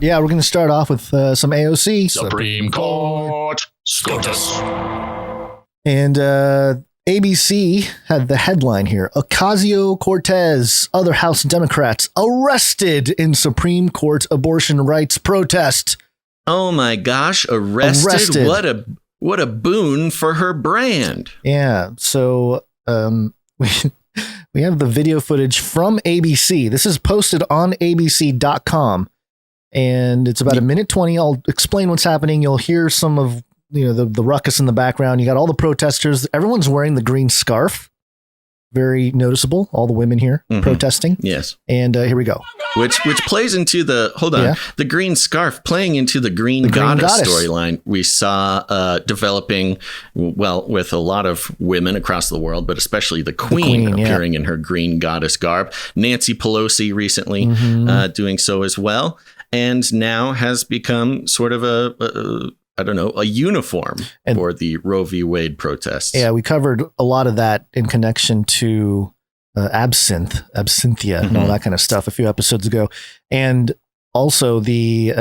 Yeah, we're going to start off with some AOC. Supreme Court SCOTUS. And ABC had the headline here. Ocasio-Cortez, other House Democrats arrested in Supreme Court abortion rights protest. Oh my gosh, arrested. What a boon for her brand. Yeah, so we have the video footage from ABC. This is posted on abc.com. And it's about 1:20. I'll explain what's happening. You'll hear some of the ruckus in the background. You got all the protesters. Everyone's wearing the green scarf. Very noticeable. All the women here protesting. Yes. And here we go. Which plays into the green scarf playing into the green goddess storyline we saw developing with a lot of women across the world, but especially the queen appearing in her green goddess garb. Nancy Pelosi recently doing so as well. And now has become sort of a uniform for the Roe v. Wade protests. Yeah, we covered a lot of that in connection to absinthia, and all that kind of stuff a few episodes ago. And also the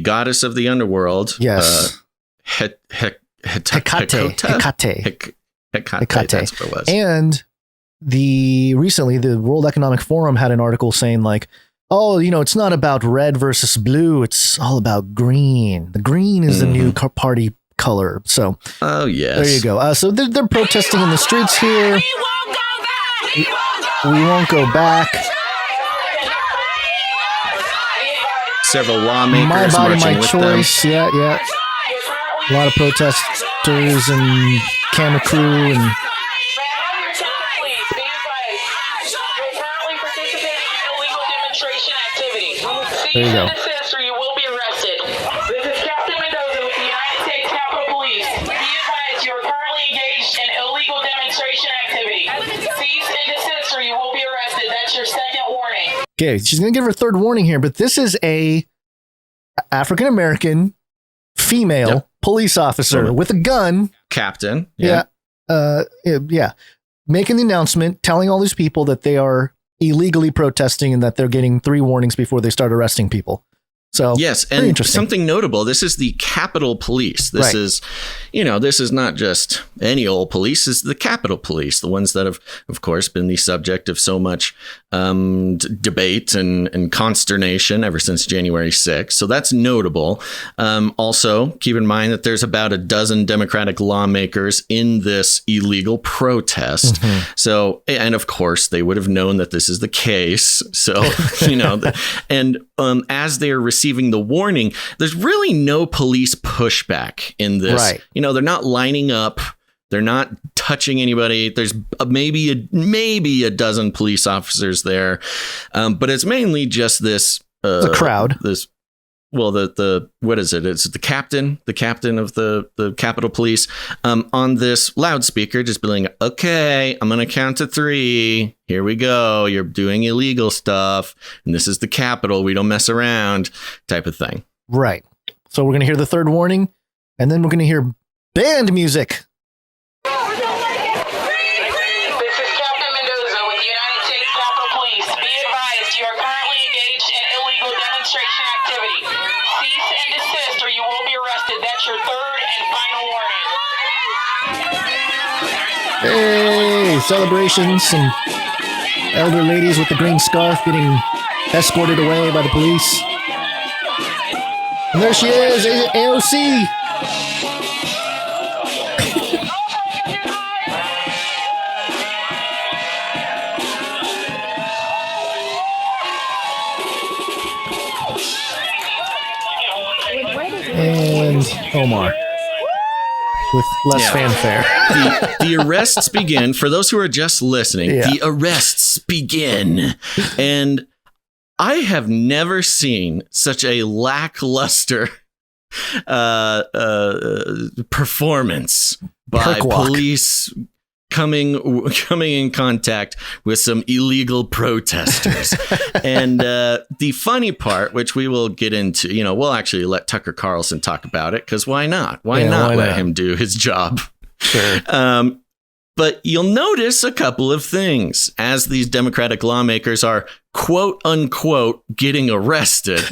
goddess of the underworld. Yes. Hecate. Hecate. That's what it was. And recently the World Economic Forum had an article saying like, oh, it's not about red versus blue. It's all about green. The green is the new party color. So, oh yes, there you go. So they're protesting in the streets here. We won't go back. Several lawmakers My body, marching my with choice. them. Yeah. A lot of protesters and camera crew and. There you go. You will be arrested. This is Captain Mendoza with the United States Capitol Police. Be advised you are currently engaged in illegal demonstration activity. Cease and desist or you will be arrested. That's your second warning. Okay, she's going to give her third warning here, but this is a African-American female police officer with a gun. Captain. Yeah. Making the announcement, telling all these people that they are illegally protesting and that they're getting 3 warnings before they start arresting people. So yes, and something notable. This is the Capitol Police. This is, this is not just any old police. This is the Capitol Police, the ones that have, of course, been the subject of so much debate and consternation ever since January 6th. So that's notable. Also, keep in mind that there's about a dozen Democratic lawmakers in this illegal protest. So, and of course, they would have known that this is the case. So, and as they're receiving the warning, there's really no police pushback in this. Right. They're not lining up. They're not touching anybody. There's maybe a dozen police officers there. But it's mainly just this the crowd. What is it? It's the captain of the Capitol Police on this loudspeaker, just being like, okay, I'm going to count to 3. Here we go. You're doing illegal stuff. And this is the Capitol. We don't mess around type of thing. Right. So we're going to hear the third warning and then we're going to hear band music. Your third and final warning. Hey, celebrations. Some elder ladies with the green scarf getting escorted away by the police. And there she is, AOC. And Omar with less fanfare. The arrests begin. For those who are just listening, the arrests begin. And I have never seen such a lackluster performance by police coming in contact with some illegal protesters. And the funny part, which we will get into, we'll actually let Tucker Carlson talk about it, because why not? Why not let him do his job? Sure. But you'll notice a couple of things as these Democratic lawmakers are quote unquote getting arrested.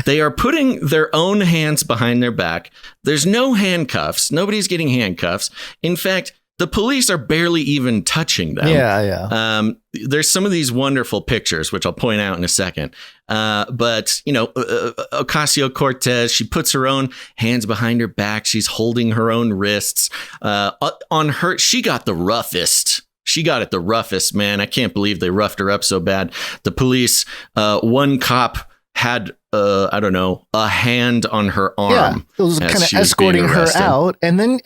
They are putting their own hands behind their back. There's no handcuffs. Nobody's getting handcuffs. In fact, the police are barely even touching them. Yeah. There's some of these wonderful pictures, which I'll point out in a second. But, Ocasio-Cortez, she puts her own hands behind her back. She's holding her own wrists. On her, she got the roughest. She got it the roughest, man. I can't believe they roughed her up so bad. The police, one cop had, a hand on her arm. Yeah, it was kind of escorting her out. And then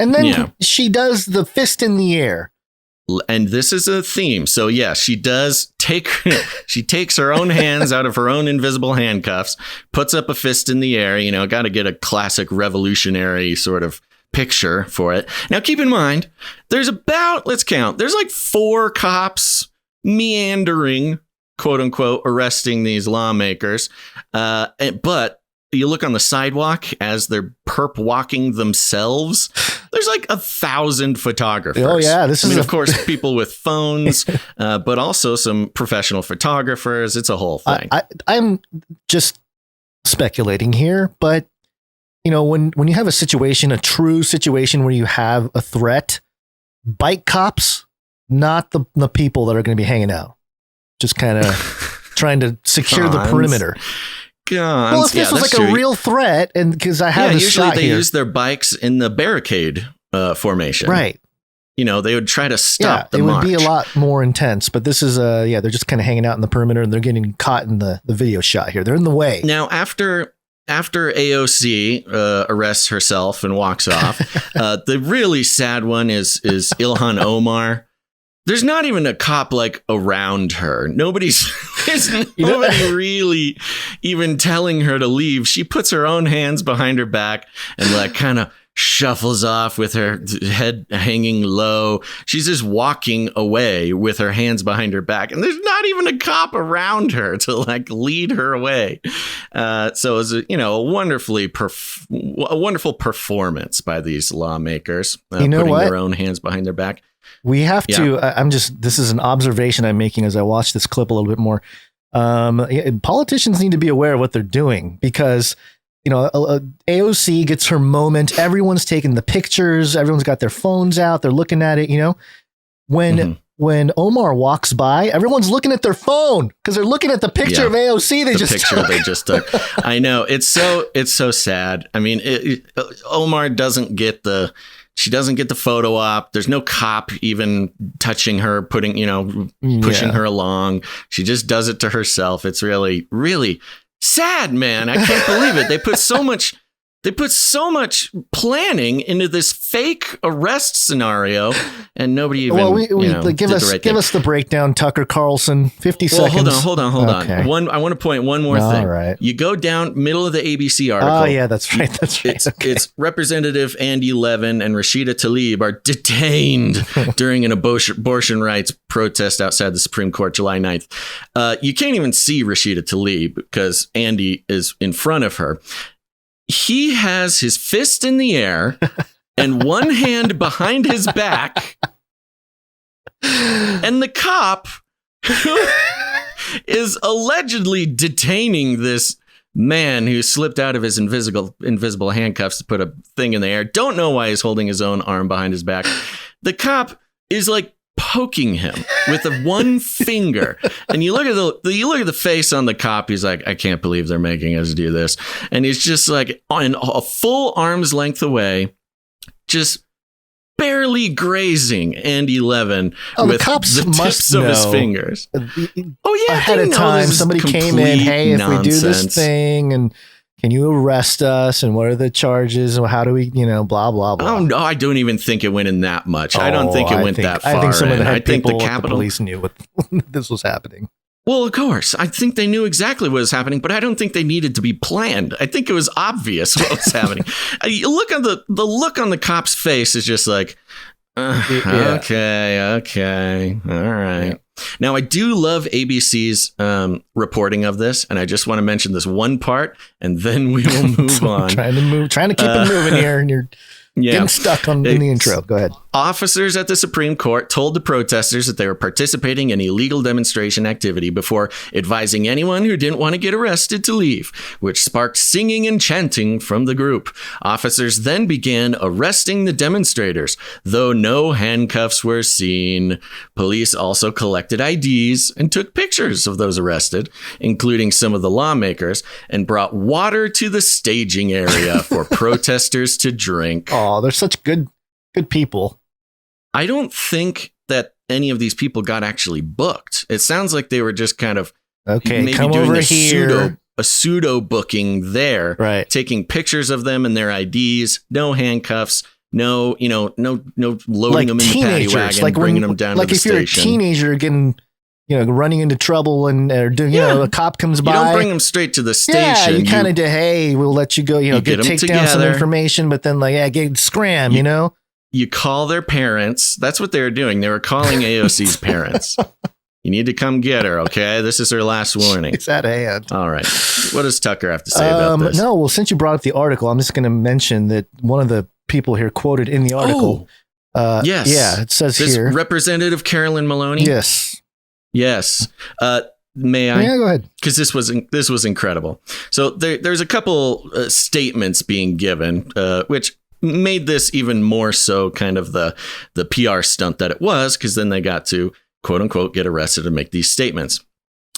she does the fist in the air. And this is a theme. So, yeah, she takes her own hands out of her own invisible handcuffs, puts up a fist in the air, got to get a classic revolutionary sort of picture for it. Now, keep in mind, there's let's count. There's like 4 cops meandering, quote unquote, arresting these lawmakers. But you look on the sidewalk as they're perp walking themselves. There's like 1,000 photographers. Oh, yeah. Of course, people with phones, but also some professional photographers. It's a whole thing. I'm just speculating here, but when you have a true situation where you have a threat, bike cops, not the people that are going to be hanging out, just kind of trying to secure the perimeter. Well, if this was like a real threat, and because I have this shot they here. use their bikes in the barricade formation, right? They would try to stop the march. It would be a lot more intense, but this is they're just kind of hanging out in the perimeter, and they're getting caught in the video shot here. They're in the way. Now, after AOC arrests herself and walks off, the really sad one is Ilhan Omar. There's not even a cop around her. Nobody really even telling her to leave. She puts her own hands behind her back and kind of shuffles off with her head hanging low. She's just walking away with her hands behind her back, and there's not even a cop around her to lead her away. So it was a wonderful performance by these lawmakers, putting their own hands behind their back. We have to, this is an observation I'm making as I watch this clip a little bit more. Politicians need to be aware of what they're doing, because, AOC gets her moment. Everyone's taking the pictures. Everyone's got their phones out. They're looking at it, When Omar walks by, everyone's looking at their phone because they're looking at the picture of AOC they just took. I know. It's so sad. I mean, Omar doesn't get the photo op. There's no cop even touching her, pushing her along. She just does it to herself. It's really, really sad, man. I can't believe it. They put so much planning into this fake arrest scenario, and nobody even. Well, give us the breakdown, Tucker Carlson. 50 seconds. Hold on. Okay. I want to point one more thing. All right. You go down middle of the ABC article. Oh yeah, that's right. It's Representative Andy Levin and Rashida Tlaib are detained during an abortion rights protest outside the Supreme Court July 9th. You can't even see Rashida Tlaib because Andy is in front of her. He has his fist in the air and one hand behind his back. And the cop is allegedly detaining this man who slipped out of his invisible handcuffs to put a thing in the air. Don't know why he's holding his own arm behind his back. The cop is poking him with one finger, and you look at the face on the cop. He's like, I can't believe they're making us do this, and he's just on a full arm's length away, just barely grazing Andy Levin with the tips of his fingers. Oh yeah, ahead of time somebody came in. Hey, if we do this thing, and can you arrest us? And what are the charges? And how do we, blah, blah, blah. Oh, no, I don't even think it went in that much. I don't think it went that far. I think some of the head people the at the police knew what this was happening. Well, of course. I think they knew exactly what was happening, but I don't think they needed to be planned. I think it was obvious what was happening. You look at the look on the cop's face is just okay, all right. Yeah. Now, I do love ABC's reporting of this, and I just want to mention this one part, and then we will move on. trying to keep it moving here, and you're Getting stuck in the intro. Go ahead. Officers at the Supreme Court told the protesters that they were participating in illegal demonstration activity before advising anyone who didn't want to get arrested to leave, which sparked singing and chanting from the group. Officers then began arresting the demonstrators, though no handcuffs were seen. Police also collected IDs and took pictures of those arrested, including some of the lawmakers, and brought water to the staging area for protesters to drink. Oh, they're such good people. I don't think that any of these people got actually booked. It sounds like they were just kind of maybe come doing over here. a pseudo booking there, right? Taking pictures of them and their IDs, no handcuffs, no loading them in the paddy wagon, bringing them down to the station. Like if you're a teenager getting, running into trouble and doing, a cop comes by. You don't bring them straight to the station. Yeah, you kind of do, hey, we'll let you go, take down some information, but then scram, You call their parents. That's what they were doing. They were calling AOC's parents. You need to come get her, okay? This is her last warning. It's at hand. All right. What does Tucker have to say about this? No, well, since you brought up the article, I'm just going to mention that one of the people here quoted in the article. Yes. Yeah, it says this here. Representative Carolyn Maloney? Yes. May I? Yeah, go ahead. Because this was incredible. So there's a couple statements being given, which made this even more so kind of the PR stunt that it was, because then they got to, quote unquote, get arrested and make these statements.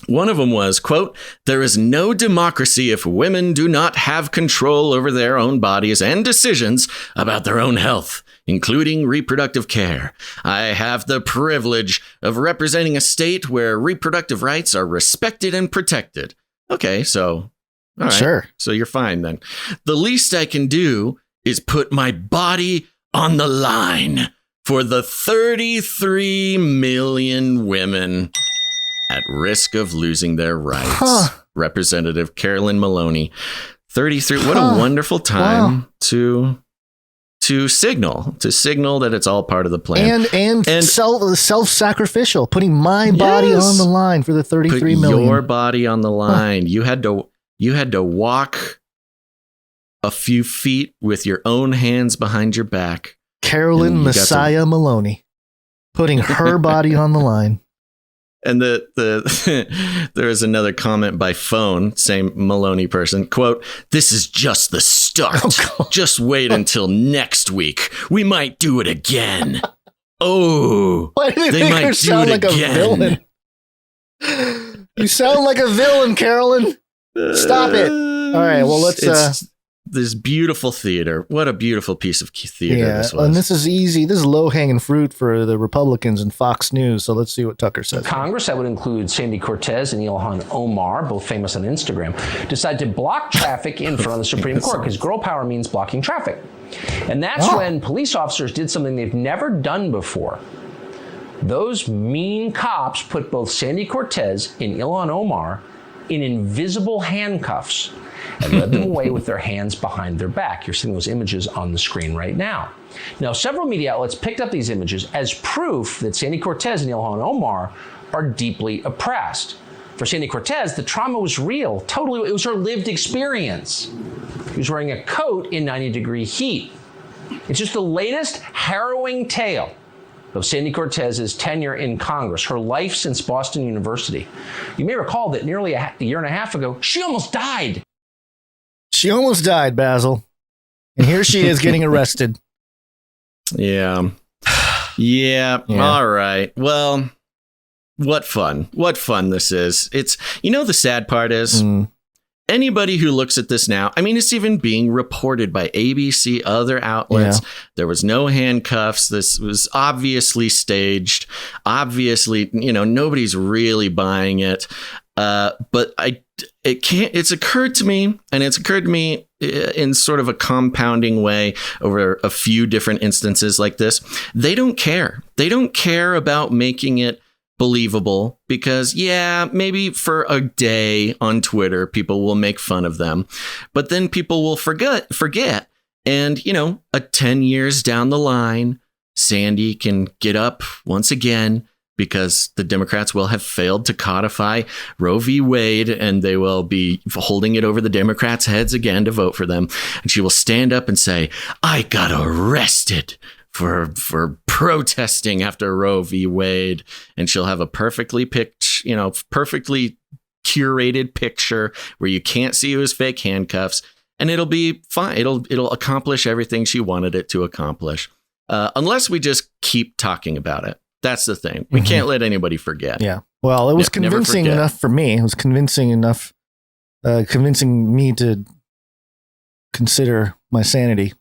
One of them was, quote, "There is no democracy if women do not have control over their own bodies and decisions about their own health, including reproductive care. I have the privilege of representing a state where reproductive rights are respected and protected." Okay, so, all right. Sure. So you're fine then. "The least I can do is put my body on the line for the 33 million women at risk of losing their rights." Representative Carolyn Maloney, 33. What a wonderful time to signal that it's all part of the plan. And self-sacrificial, putting my body on the line for the 33 million. Your body on the line. You had to walk a few feet with your own hands behind your back. Carolyn Messiah Maloney, putting her body on the line. And there is another comment by phone, same Maloney person, quote, "This is just the start. Just wait until next week. We might do it again." Oh, why do they might do it again. A villain? You sound like a villain, Carolyn. Stop it. All right, well, let's... This beautiful theater. What a beautiful piece of theater this was. And this is easy. This is low-hanging fruit for the Republicans and Fox News. So let's see what Tucker says. Congress, that would include Sandy Cortez and Ilhan Omar, both famous on Instagram, decided to block traffic in front of the Supreme Court because girl power means blocking traffic. And that's when police officers did something they've never done before. Those mean cops put both Sandy Cortez and Ilhan Omar in invisible handcuffs and led them away with their hands behind their back. You're seeing those images on the screen right now. Now, several media outlets picked up these images as proof that Sandy Cortez and Ilhan Omar are deeply oppressed. For Sandy Cortez, the trauma was real. Totally, it was her lived experience. She was wearing a coat in 90-degree heat. It's just the latest harrowing tale of Sandy Cortez's tenure in Congress, her life since Boston University. You may recall that nearly a year and a half ago, she almost died. She almost died, Basil. And here she is getting arrested. Yeah. All right. Well, what fun. What fun this is. It's, the sad part is anybody who looks at this now, I mean, it's even being reported by ABC, other outlets. Yeah. There was no handcuffs. This was obviously staged. Obviously, nobody's really buying it. But it's occurred to me in sort of a compounding way over a few different instances like this. They don't care. They don't care about making it believable because, maybe for a day on Twitter, people will make fun of them, but then people will forget. And, 10 years down the line, Sandy can get up once again, because the Democrats will have failed to codify Roe v. Wade, and they will be holding it over the Democrats' heads again to vote for them. And she will stand up and say, I got arrested for protesting after Roe v. Wade. And she'll have a perfectly perfectly curated picture where you can't see who's fake handcuffs, and it'll be fine. It'll accomplish everything she wanted it to accomplish, unless we just keep talking about it. That's the thing. We can't let anybody forget. Yeah. Well, it was convincing enough for me. It was convincing enough, convincing me to consider my sanity.